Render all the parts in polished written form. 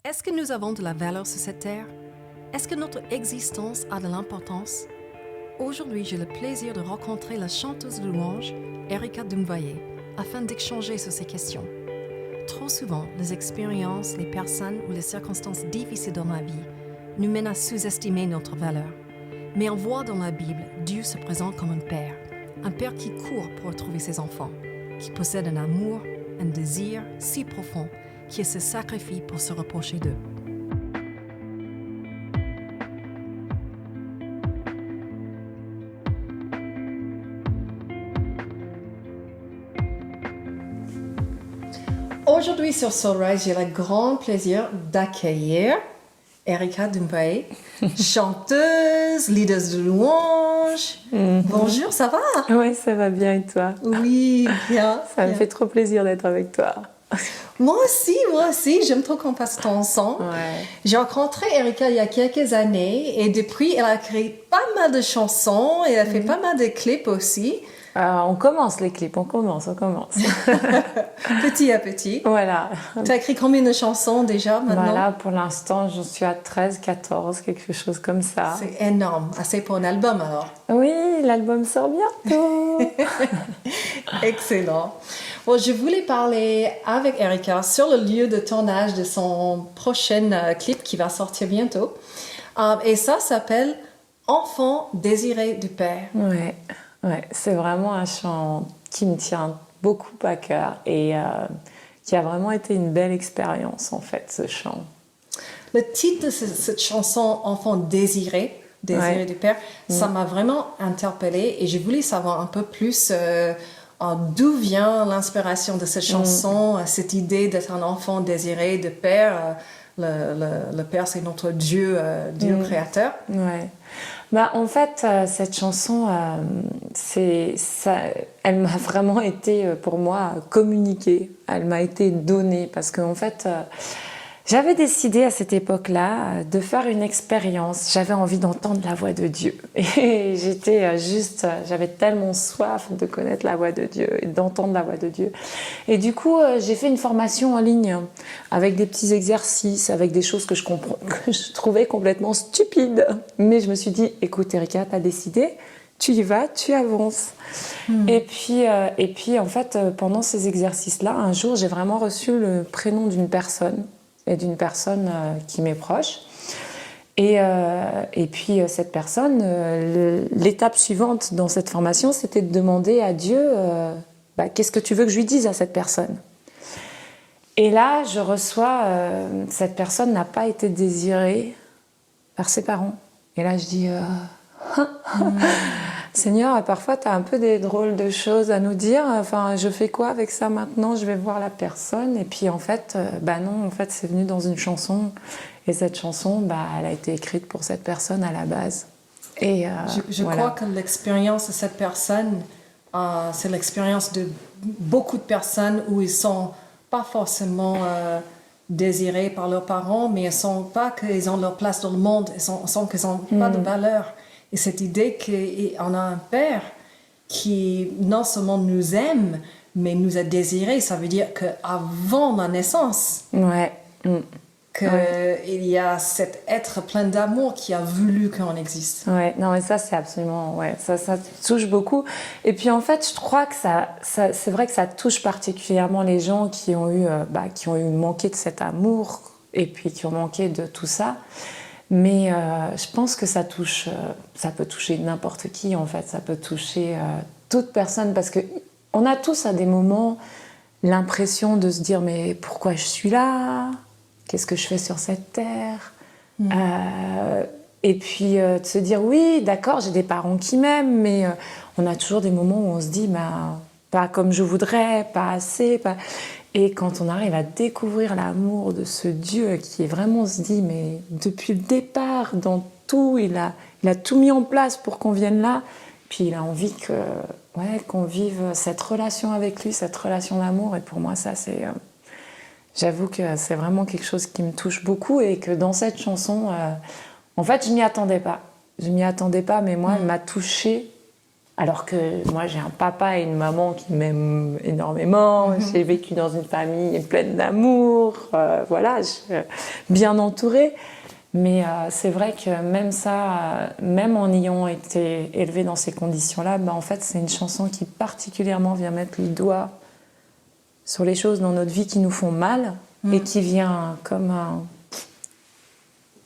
Est-ce que nous avons de la valeur sur cette terre? Est-ce que notre existence a de l'importance? Aujourd'hui, j'ai le plaisir de rencontrer la chanteuse de louange, Erika Dumvoyer, afin d'échanger sur ces questions. Trop souvent, les expériences, les personnes ou les circonstances difficiles dans la vie nous mènent à sous-estimer notre valeur. Mais on voit dans la Bible Dieu se présente comme un père qui court pour retrouver ses enfants, qui possède un amour, un désir si profond qu'il se sacrifie pour se rapprocher d'eux. Aujourd'hui sur Soulrise, j'ai le grand plaisir d'accueillir Erika Dumvoyer, chanteuse, leader de louange. Bonjour, ça va? Oui, ça va bien et toi? Oui, bien. Ça me fait trop plaisir d'être avec toi. Moi aussi, j'aime trop qu'on passe temps ensemble. Ouais. J'ai rencontré Erika il y a quelques années et depuis, elle a créé pas mal de chansons et elle a fait pas mal de clips aussi. On commence les clips, on commence. Petit à petit. Voilà. Tu as écrit combien de chansons déjà maintenant? Voilà, pour l'instant, j'en suis à 13, 14, quelque chose comme ça. C'est énorme. Assez pour un album alors. Oui, l'album sort bientôt. Excellent. Bon, je voulais parler avec Erika sur le lieu de tournage de son prochain clip qui va sortir bientôt. Et ça s'appelle Enfant désiré du Père. Ouais, c'est vraiment un chant qui me tient beaucoup à cœur et qui a vraiment été une belle expérience en fait, ce chant. Le titre de cette chanson Enfant désiré du Père, ça m'a vraiment interpellée et je voulais savoir un peu plus d'où vient l'inspiration de cette chanson, cette idée d'être un enfant désiré de Père. Le Père, c'est notre Dieu, Dieu créateur. Ouais. Bah, en fait, cette chanson, elle m'a vraiment été, pour moi, communiquée. Elle m'a été donnée parce qu'en fait, j'avais décidé à cette époque-là de faire une expérience. J'avais envie d'entendre la voix de Dieu. Et j'avais tellement soif de connaître la voix de Dieu et d'entendre la voix de Dieu. Et du coup, j'ai fait une formation en ligne avec des petits exercices, avec des choses que je trouvais complètement stupides. Mais je me suis dit, écoute Erika, t'as décidé, tu y vas, tu avances. Et puis, en fait, pendant ces exercices-là, un jour, j'ai vraiment reçu le prénom d'une personne qui m'est proche. Et puis cette personne, l'étape suivante dans cette formation, c'était de demander à Dieu qu'est-ce que tu veux que je lui dise à cette personne. Et là, je reçois, cette personne n'a pas été désirée par ses parents. Et là, je dis, Seigneur, parfois tu as un peu des drôles de choses à nous dire. Enfin, je fais quoi avec ça maintenant? Je vais voir la personne. Et puis en fait, non, en fait, c'est venu dans une chanson. Et cette chanson, elle a été écrite pour cette personne à la base. Et je crois que l'expérience de cette personne, c'est l'expérience de beaucoup de personnes où ils sont pas forcément désirés par leurs parents, mais ils sont pas qu'ils ont leur place dans le monde. Ils sont qu'ils ont pas de valeur. Et cette idée qu'on a un Père qui non seulement nous aime, mais nous a désirés, ça veut dire qu'avant la naissance, qu'il y a cet être plein d'amour qui a voulu qu'on existe. Ouais, non mais ça c'est absolument, ça touche beaucoup. Et puis en fait, je crois que ça c'est vrai que ça touche particulièrement les gens qui ont eu manqué de cet amour et puis qui ont manqué de tout ça. Mais je pense que ça peut toucher n'importe qui en fait, ça peut toucher toute personne parce que on a tous à des moments l'impression de se dire mais pourquoi je suis là? Qu'est-ce que je fais sur cette terre? Et puis de se dire oui, d'accord, j'ai des parents qui m'aiment, mais on a toujours des moments où on se dit pas comme je voudrais, pas assez, pas... Et quand on arrive à découvrir l'amour de ce Dieu qui est vraiment, on se dit, mais depuis le départ, dans tout, il a tout mis en place pour qu'on vienne là. Puis il a envie qu'on vive cette relation avec lui, cette relation d'amour. Et pour moi, ça, j'avoue que c'est vraiment quelque chose qui me touche beaucoup et que dans cette chanson, en fait, je m'y attendais pas. Je m'y attendais pas, mais moi, elle m'a touchée Alors que moi, j'ai un papa et une maman qui m'aiment énormément. J'ai vécu dans une famille pleine d'amour. Voilà, bien entourée. Mais c'est vrai que même ça, même en ayant été élevée dans ces conditions-là, en fait, c'est une chanson qui particulièrement vient mettre le doigt sur les choses dans notre vie qui nous font mal et qui vient comme un...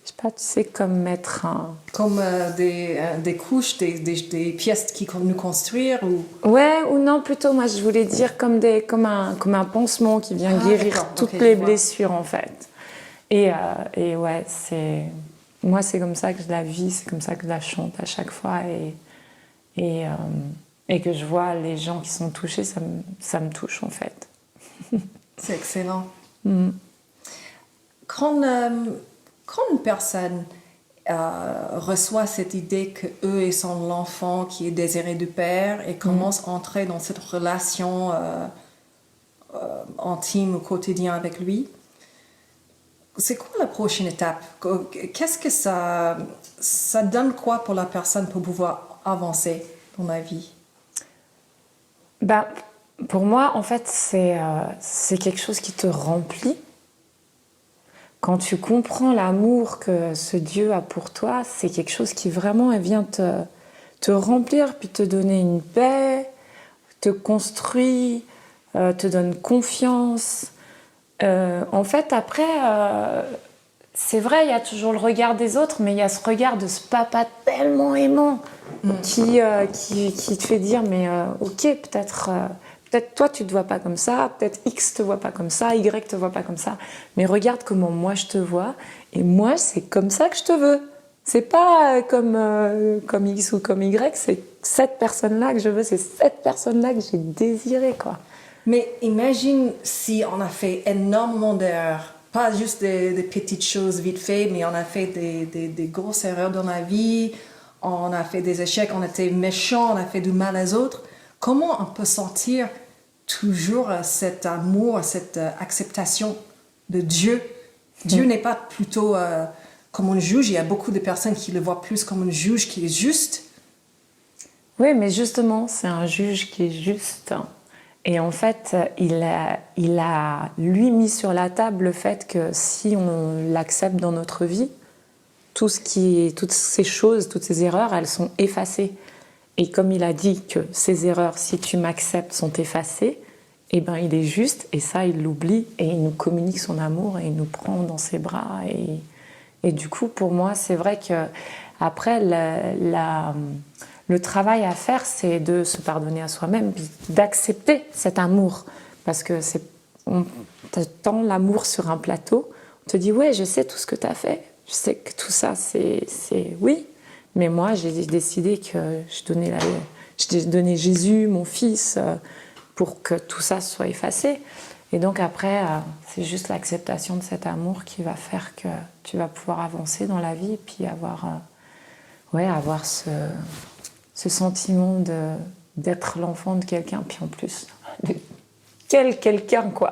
Je sais pas, tu sais, comme mettre un... Comme des couches, des pièces qui nous construire ou... Ouais, ou non, plutôt, moi, je voulais dire comme un pansement qui vient guérir toutes les blessures, en fait. Et ouais, moi, c'est comme ça que je la vis, c'est comme ça que je la chante à chaque fois. Et que je vois les gens qui sont touchés, ça me touche, en fait. C'est excellent. Quand une personne reçoit cette idée qu'eux, ils sont l'enfant qui est désiré du Père et commence à entrer dans cette relation intime au quotidien avec lui, c'est quoi la prochaine étape? Qu'est-ce que ça donne quoi pour la personne pour pouvoir avancer dans la vie? Pour moi, en fait, c'est quelque chose qui te remplit. Quand tu comprends l'amour que ce Dieu a pour toi, c'est quelque chose qui vraiment vient te remplir, puis te donner une paix, te construit, te donne confiance. En fait, après, c'est vrai, il y a toujours le regard des autres, mais il y a ce regard de ce papa tellement aimant qui te fait dire, mais ok, peut-être toi tu te vois pas comme ça, peut-être X te voit pas comme ça, Y te voit pas comme ça, mais regarde comment moi je te vois, et moi c'est comme ça que je te veux. C'est pas comme X ou comme Y, c'est cette personne-là que je veux, c'est cette personne-là que j'ai désirée, quoi. Mais imagine si on a fait énormément d'erreurs, pas juste des petites choses vite fait, mais on a fait des grosses erreurs dans la vie, on a fait des échecs, on a été méchants, on a fait du mal aux autres. Comment on peut sentir toujours cet amour, cette acceptation de Dieu? Dieu n'est pas plutôt comme un juge, il y a beaucoup de personnes qui le voient plus comme un juge qui est juste. Oui, mais justement, c'est un juge qui est juste. Et en fait, il a lui mis sur la table le fait que si on l'accepte dans notre vie, toutes ces choses, toutes ces erreurs, elles sont effacées. Et comme il a dit que ces erreurs, si tu m'acceptes, sont effacées, eh ben il est juste, et ça, il l'oublie, et il nous communique son amour, et il nous prend dans ses bras. Et du coup, pour moi, c'est vrai que après, le travail à faire, c'est de se pardonner à soi-même, puis d'accepter cet amour. Parce que on te tend l'amour sur un plateau, on te dit « ouais, je sais tout ce que tu as fait, je sais que tout ça, c'est oui ». Mais moi, j'ai décidé que je donnais Jésus, mon fils, pour que tout ça soit effacé. Et donc après, c'est juste l'acceptation de cet amour qui va faire que tu vas pouvoir avancer dans la vie et puis avoir ce sentiment d'être l'enfant de quelqu'un, puis en plus, de quel quelqu'un, quoi.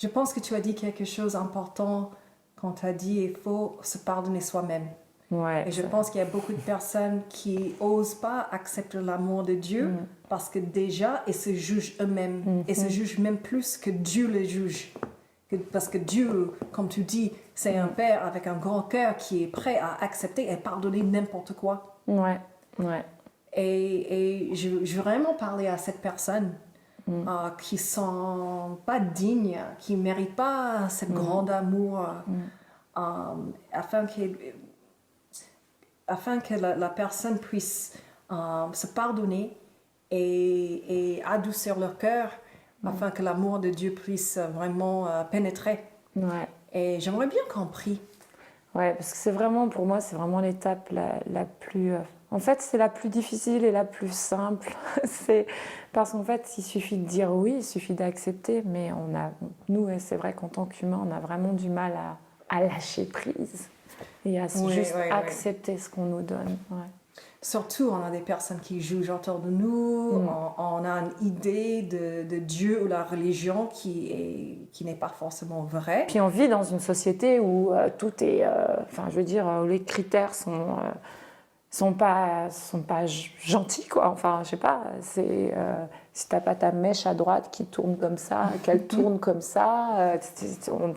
Je pense que tu as dit quelque chose d'important quand tu as dit qu'il faut se pardonner soi-même. Ouais, et je pense qu'il y a beaucoup de personnes qui n'osent pas accepter l'amour de Dieu parce que déjà, ils se jugent eux-mêmes. Ils se jugent même plus que Dieu les juge. Parce que Dieu, comme tu dis, c'est un père avec un grand cœur qui est prêt à accepter et pardonner n'importe quoi. Ouais. Et je veux vraiment parler à cette personne qui ne sont pas dignes, qui ne méritent pas ce grand amour, afin que la personne puisse se pardonner et adoucir leur cœur, afin que l'amour de Dieu puisse vraiment pénétrer. Ouais. Et j'aimerais bien qu'on prie. Ouais, parce que c'est vraiment, pour moi, c'est vraiment l'étape la plus... En fait, c'est la plus difficile et la plus simple. C'est parce qu'en fait, il suffit de dire oui, il suffit d'accepter, mais nous, c'est vrai qu'en tant qu'humains, on a vraiment du mal à lâcher prise et à juste accepter ce qu'on nous donne. Ouais. Surtout, on a des personnes qui jugent autour de nous, on a une idée de Dieu ou la religion qui n'est pas forcément vraie. Puis on vit dans une société où tout est, je veux dire, où les critères sont pas gentils, quoi. Enfin, je sais pas, c'est si t'as pas ta mèche à droite qui tourne comme ça, qu'elle tourne comme ça,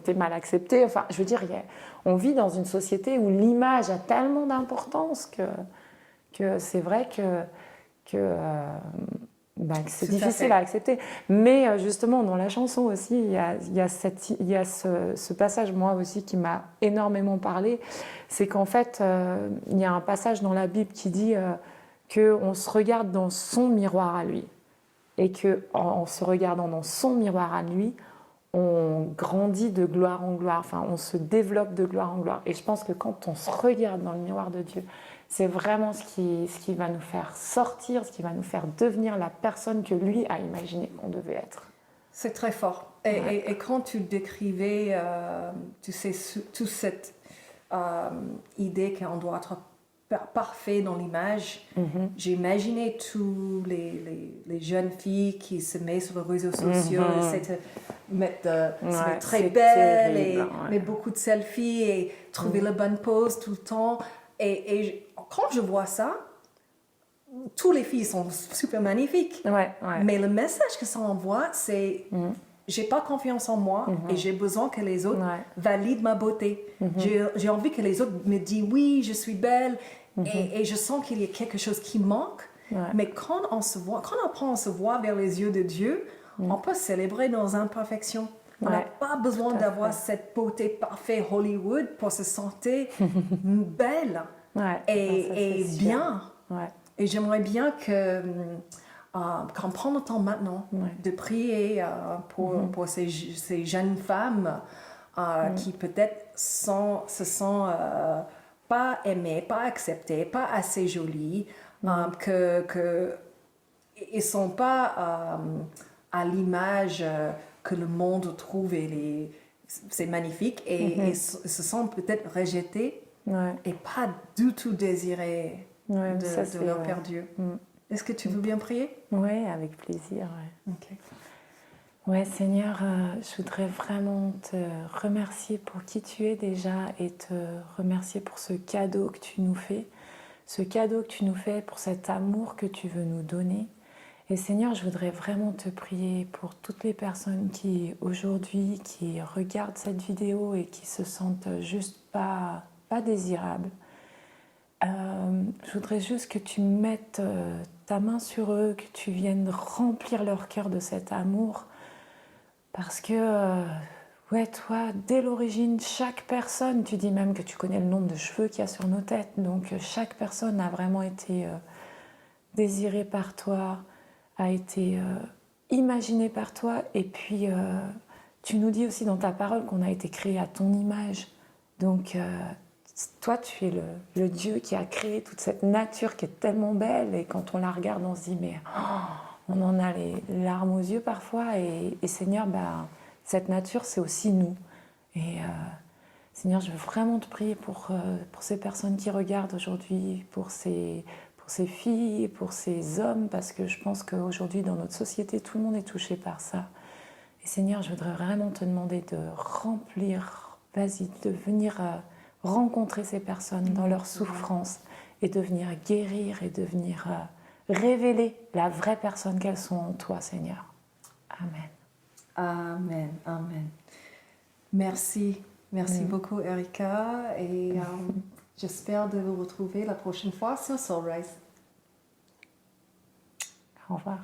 t'es mal accepté. Enfin, je veux dire, on vit dans une société où l'image a tellement d'importance que c'est vrai que c'est difficile à accepter. Mais justement, dans la chanson aussi, il y a ce passage, moi aussi, qui m'a énormément parlé. C'est qu'en fait, il y a un passage dans la Bible qui dit qu'on se regarde dans son miroir à lui. Et qu'en se regardant dans son miroir à lui, on grandit de gloire en gloire, enfin, on se développe de gloire en gloire. Et je pense que quand on se regarde dans le miroir de Dieu, c'est vraiment ce qui va nous faire sortir, ce qui va nous faire devenir la personne que lui a imaginé qu'on devait être. C'est très fort. Et quand tu décrivais, tu sais, toute cette idée qu'on doit être parfait dans l'image, j'imaginais tous les jeunes filles qui se mettent sur les réseaux sociaux, essaient de mettre très belle, et mettre beaucoup de selfies et trouver la bonne pose tout le temps. Et quand je vois ça, toutes les filles sont super magnifiques. Mais le message que ça envoie, c'est j'ai pas confiance en moi et j'ai besoin que les autres valident ma beauté. J'ai envie que les autres me disent oui, je suis belle. Et je sens qu'il y a quelque chose qui manque. Mais quand on apprend à se voir vers les yeux de Dieu, on peut célébrer nos imperfections. On n'a pas besoin d'avoir cette beauté parfaite Hollywood pour se sentir belle et bien. Et j'aimerais bien qu'on prenne le temps maintenant de prier pour ces jeunes femmes qui peut-être se sentent pas aimées, pas acceptées, pas assez jolies, qu'ils ne sont pas à l'image que le monde trouve et c'est magnifique et se sentent peut-être rejetées et pas du tout désirées de leur Père Dieu. Est-ce que tu veux bien prier? Oui, avec plaisir. Okay. Ouais, Seigneur, je voudrais vraiment te remercier pour qui tu es déjà et te remercier pour ce cadeau que tu nous fais, pour cet amour que tu veux nous donner. Et Seigneur, je voudrais vraiment te prier pour toutes les personnes qui aujourd'hui, qui regardent cette vidéo et qui se sentent juste pas désirables. Je voudrais juste que tu mettes ta main sur eux, que tu viennes remplir leur cœur de cet amour. Parce que, toi, dès l'origine, chaque personne, tu dis même que tu connais le nombre de cheveux qu'il y a sur nos têtes, donc chaque personne a vraiment été désirée par toi, a été imaginée par toi, et puis tu nous dis aussi dans ta parole qu'on a été créé à ton image. Donc, toi, tu es le Dieu qui a créé toute cette nature qui est tellement belle, et quand on la regarde, on se dit, mais... on en a les larmes aux yeux parfois et Seigneur, cette nature, c'est aussi nous. Et Seigneur, je veux vraiment te prier pour ces personnes qui regardent aujourd'hui, pour ces filles, pour ces hommes, parce que je pense qu'aujourd'hui, dans notre société, tout le monde est touché par ça. Et Seigneur, je voudrais vraiment te demander de remplir, de venir rencontrer ces personnes dans leur souffrance et de venir guérir et de venir... révéler la vraie personne qu'elles sont en toi, Seigneur. Amen. Amen, amen. Merci beaucoup, Erika, et j'espère de vous retrouver la prochaine fois sur Soul Rise. Au revoir.